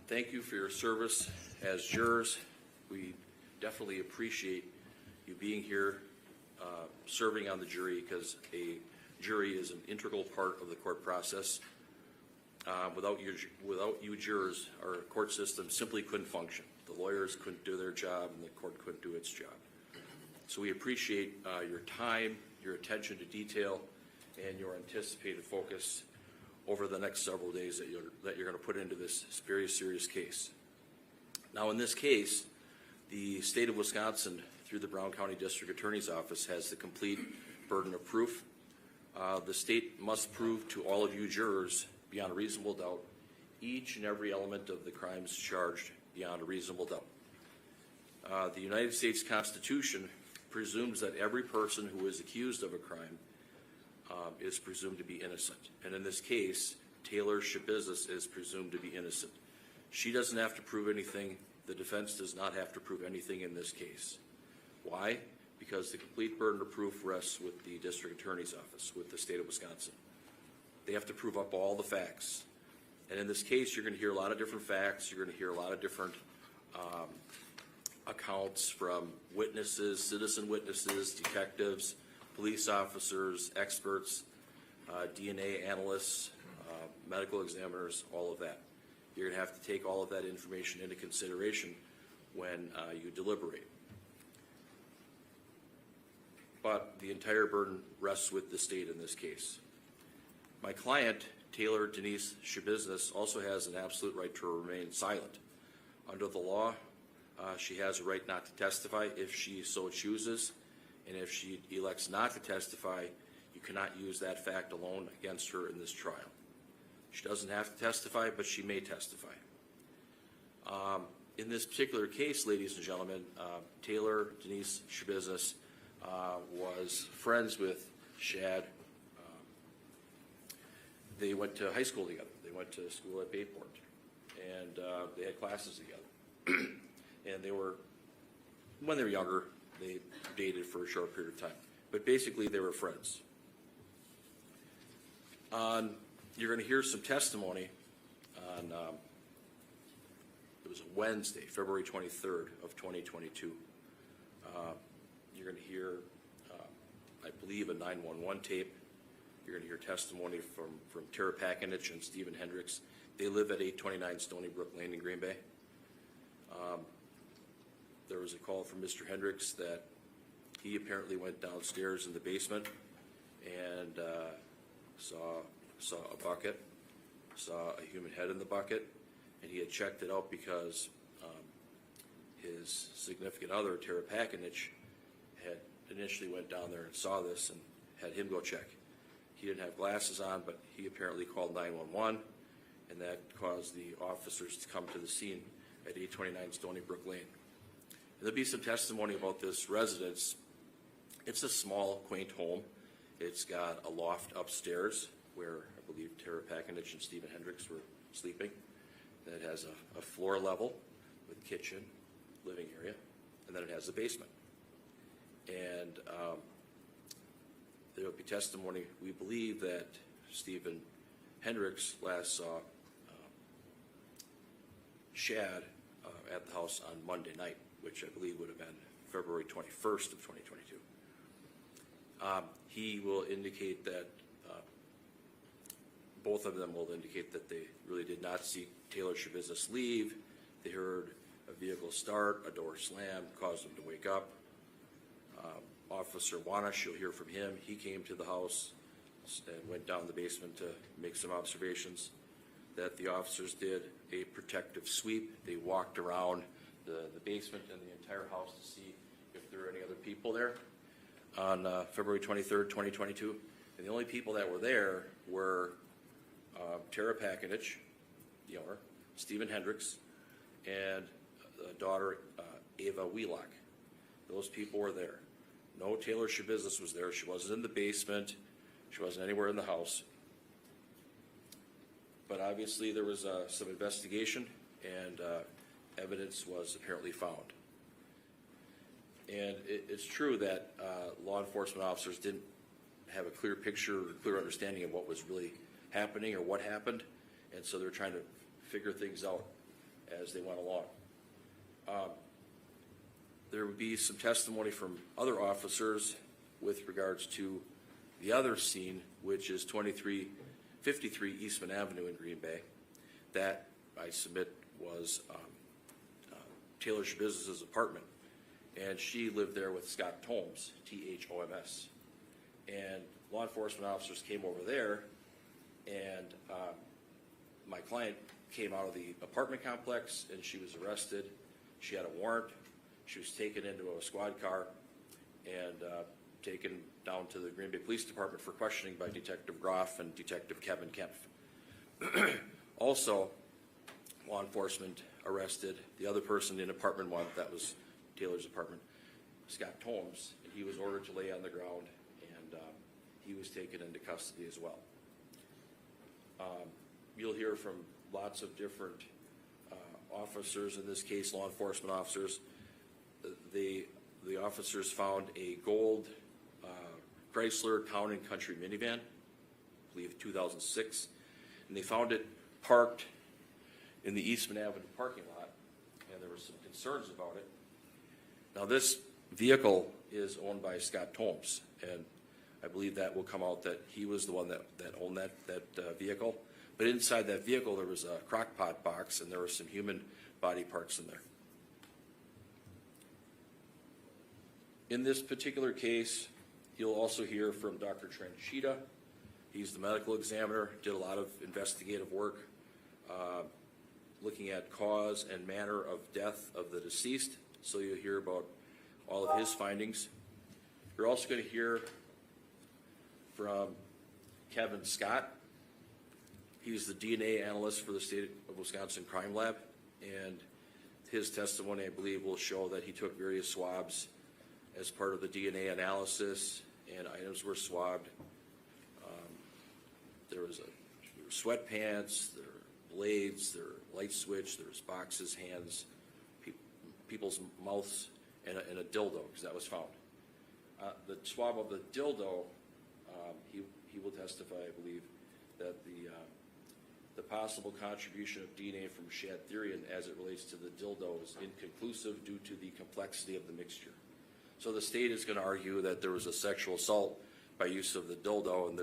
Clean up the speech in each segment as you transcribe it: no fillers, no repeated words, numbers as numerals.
Thank you for your service as jurors. We definitely appreciate you being here, serving on the jury, because a jury is an integral part of the court process. Without you jurors, our court system simply couldn't function. The lawyers couldn't do their job, and the court couldn't do its job. So we appreciate your time, your attention to detail, and your anticipated focus over the next several days that you're going to put into this very serious case. Now, in this case, the state of Wisconsin, through the Brown County District Attorney's Office, has the complete burden of proof. The state must prove to all of you jurors, beyond a reasonable doubt, each and every element of the crimes charged beyond a reasonable doubt. The United States Constitution presumes that every person who is accused of a crime is presumed to be innocent. And in this case, Taylor Schabusiness is presumed to be innocent. She doesn't have to prove anything. The defense does not have to prove anything in this case. Why? Because the complete burden of proof rests with the District Attorney's Office, with the state of Wisconsin. They have to prove up all the facts. And in this case, you're going to hear a lot of different facts. You're going to hear a lot of different accounts from witnesses, citizen witnesses, detectives, police officers, experts, DNA analysts, medical examiners, all of that. You're going to have to take all of that information into consideration when you deliberate. But the entire burden rests with the state in this case. My client, Taylor Denise Schabusiness, also has an absolute right to remain silent. Under the law, she has a right not to testify if she so chooses, and if she elects not to testify, you cannot use that fact alone against her in this trial. She doesn't have to testify, but she may testify. In this particular case, ladies and gentlemen, Taylor Denise Schabusiness was friends with Shad. They went to high school together. They went to school at Bayport, and they had classes together. And they were, when they were younger, they dated for a short period of time. But basically, they were friends. You're going to hear some testimony on, it was a Wednesday, February 23rd of 2022. You're going to hear, I believe, a 911 tape. You're going to hear testimony from Tara Pakinich and Stephen Hendricks. They live at 829 Stony Brook Lane in Green Bay. There was a call from Mr. Hendricks that he apparently went downstairs in the basement and saw a bucket, saw a human head in the bucket, and he had checked it out because his significant other, Tara Pakinich, had initially went down there and saw this and had him go check. He didn't have glasses on, but he apparently called 911, and that caused the officers to come to the scene at 829 Stony Brook Lane. And there'll be some testimony about this residence. It's a small, quaint home. It's got a loft upstairs where I believe Tara Pakinich and Stephen Hendricks were sleeping. Then it has a floor level with kitchen, living area, and then it has a basement. And there will be testimony. We believe that Stephen Hendricks last saw Shad at the house on Monday night, which I believe would have been February 21st of 2022. He will indicate that, both of them will indicate that they really did not see Taylor Schabusiness leave. They heard a vehicle start, a door slam, caused them to wake up. Officer Wanish, you'll hear from him. He came to the house and went down the basement to make some observations. That the officers did a protective sweep. They walked around the basement and the entire house to see if there were any other people there on February 23rd, 2022. And the only people that were there were Tara Pakinich, the owner, Stephen Hendricks, and daughter Ava Wheelock. Those people were there. No Taylor Schabusiness was there. She wasn't in the basement. She wasn't anywhere in the house. But obviously there was some investigation, and evidence was apparently found. And it's true that law enforcement officers didn't have a clear picture or clear understanding of what was really happening or what happened, and so they're trying to figure things out as they went along. There would be some testimony from other officers with regards to the other scene, which is 2353 Eastman Avenue in Green Bay. That, I submit, was Taylor Schabusiness's apartment, and she lived there with Scott Thoms, Thoms. And law enforcement officers came over there, and my client came out of the apartment complex, and she was arrested. She had a warrant. She was taken into a squad car and taken down to the Green Bay Police Department for questioning by Detective Groff and Detective Kevin Kempf. Also, law enforcement arrested the other person in apartment 1, that was Taylor's apartment, Scott Thoms, and he was ordered to lay on the ground, and he was taken into custody as well. You'll hear from lots of different officers, in this case law enforcement officers. The officers found a gold Chrysler Town and Country minivan, I believe 2006, and they found it parked in the Eastman Avenue parking lot, and there were some concerns about it. Now, this vehicle is owned by Scott Thoms, and I believe that will come out that he was the one that owned that vehicle. But inside that vehicle, there was a crock pot box, and there were some human body parts in there. In this particular case, you'll also hear from Dr. Tranchita. He's the medical examiner, did a lot of investigative work, looking at cause and manner of death of the deceased. So you'll hear about all of his findings. You're also going to hear from Kevin Scott. He's the DNA analyst for the State of Wisconsin Crime Lab, and his testimony, I believe, will show that he took various swabs as part of the DNA analysis, and items were swabbed. There was sweatpants, there were blades, there were light switch, there was boxes, hands, people's mouths, and a dildo, because that was found. The swab of the dildo, he will testify, I believe, that the possible contribution of DNA from Shad Thyrion as it relates to the dildo is inconclusive due to the complexity of the mixture. So the state is going to argue that there was a sexual assault by use of the dildo, and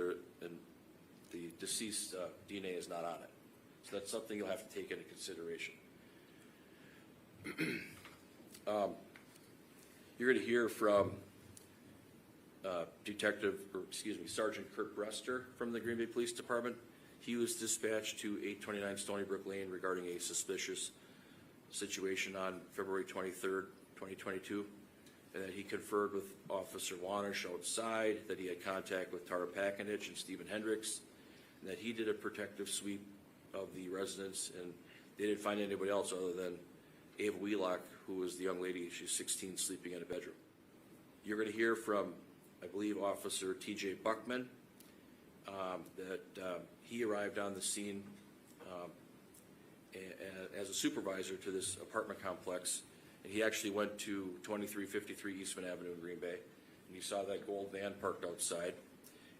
the deceased DNA is not on it. So that's something you'll have to take into consideration. You're going to hear from Sergeant Kurt Brester from the Green Bay Police Department. He was dispatched to 829 Stony Brook Lane regarding a suspicious situation on February 23rd, 2022. And that he conferred with Officer Wanish outside, that he had contact with Tara Pakinich and Stephen Hendricks, and that he did a protective sweep of the residence, and they didn't find anybody else other than Ava Wheelock, who was the young lady, she's 16, sleeping in a bedroom. You're going to hear from, I believe, Officer T.J. Buckman, that he arrived on the scene as a supervisor to this apartment complex. And he actually went to 2353 Eastman Avenue in Green Bay, and he saw that gold van parked outside,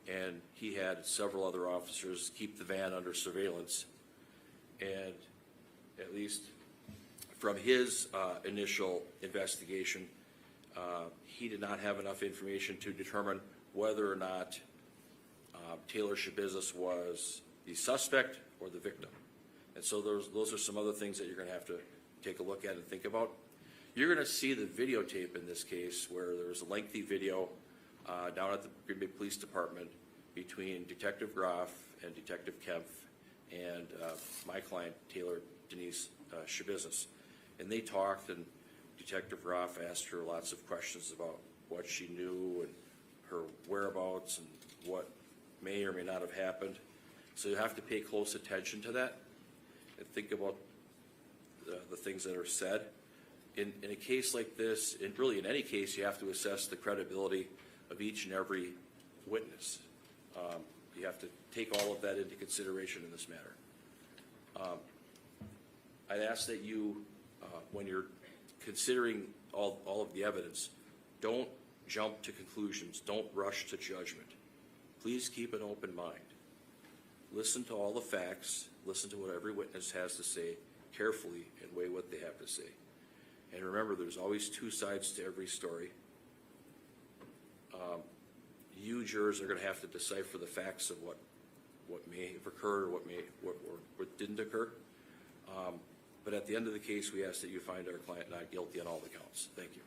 and he had several other officers keep the van under surveillance. And at least from his initial investigation, he did not have enough information to determine whether or not Taylor Schabusiness was the suspect or the victim. And so those are some other things that you're going to have to take a look at and think about. You're going to see the videotape in this case where there was a lengthy video down at the Green Bay Police Department between Detective Groff and Detective Kempf and my client, Taylor Denise Schabusiness. And they talked, and Detective Groff asked her lots of questions about what she knew and her whereabouts and what may or may not have happened. So you have to pay close attention to that and think about the things that are said. In a case like this, and really in any case, you have to assess the credibility of each and every witness. You have to take all of that into consideration in this matter. I'd ask that you, when you're considering all of the evidence, don't jump to conclusions. Don't rush to judgment. Please keep an open mind. listen to all the facts, listen to what every witness has to say carefully, and weigh what they have to say. And remember, there's always two sides to every story. You jurors are going to have to decipher the facts of what may have occurred, or what didn't occur. But at the end of the case, we ask that you find our client not guilty on all the counts. Thank you.